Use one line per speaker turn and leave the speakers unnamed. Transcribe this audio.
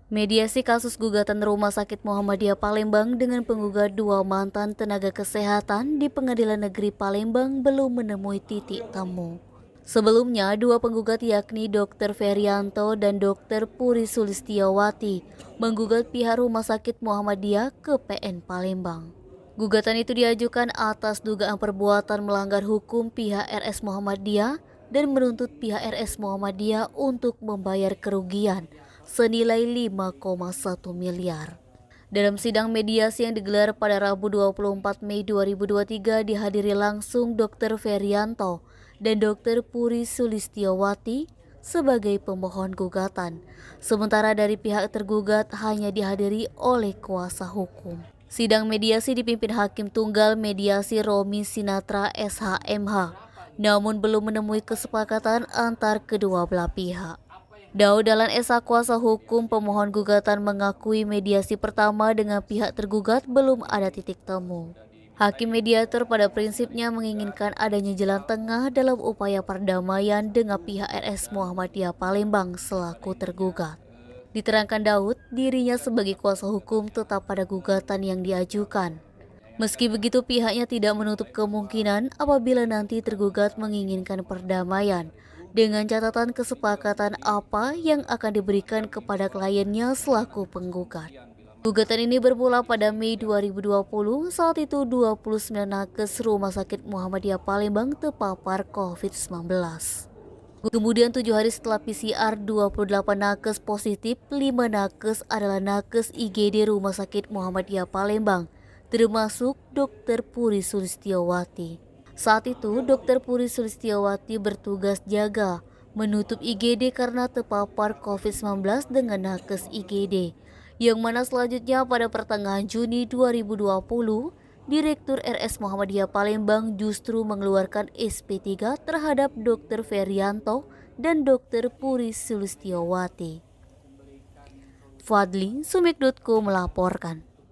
Mediasi kasus gugatan Rumah Sakit Muhammadiyah Palembang dengan penggugat dua mantan tenaga kesehatan di Pengadilan Negeri Palembang belum menemui titik temu. Sebelumnya, dua penggugat yakni Dr. Ferianto dan Dr. Puri Sulistiawati menggugat pihak Rumah Sakit Muhammadiyah ke PN Palembang. Gugatan itu diajukan atas dugaan perbuatan melanggar hukum pihak RS Muhammadiyah dan menuntut pihak RS Muhammadiyah untuk membayar kerugian senilai 5,1 miliar. Dalam sidang mediasi yang digelar pada Rabu 24 Mei 2023 dihadiri langsung Dr. Ferianto dan Dr. Puri Sulistiawati sebagai pemohon gugatan. Sementara dari pihak tergugat hanya dihadiri oleh kuasa hukum. Sidang mediasi dipimpin Hakim Tunggal Mediasi Romi Sinatra SHMH, namun belum menemui kesepakatan antar kedua belah pihak. Daud Dahlan Esa kuasa hukum pemohon gugatan mengakui mediasi pertama dengan pihak tergugat belum ada titik temu. Hakim mediator pada prinsipnya menginginkan adanya jalan tengah dalam upaya perdamaian dengan pihak RS Muhammadiyah Palembang selaku tergugat. Diterangkan Daud, dirinya sebagai kuasa hukum tetap pada gugatan yang diajukan. Meski begitu pihaknya tidak menutup kemungkinan apabila nanti tergugat menginginkan perdamaian, dengan catatan kesepakatan apa yang akan diberikan kepada kliennya selaku penggugat. Gugatan ini bermula pada Mei 2020, saat itu 29 nakes Rumah Sakit Muhammadiyah Palembang terpapar COVID-19. Kemudian 7 hari setelah PCR, 28 nakes positif, 5 nakes adalah nakes IGD Rumah Sakit Muhammadiyah Palembang, termasuk Dr. Puri Sulistiawati. Saat itu, Dr. Puri Sulistiawati bertugas jaga, menutup IGD karena terpapar COVID-19 dengan nakes IGD, yang mana selanjutnya pada pertengahan Juni 2020, Direktur RS Muhammadiyah Palembang justru mengeluarkan SP3 terhadap Dr. Ferianto dan Dr. Puri Sulistiawati. Fadli, Sumik.co melaporkan.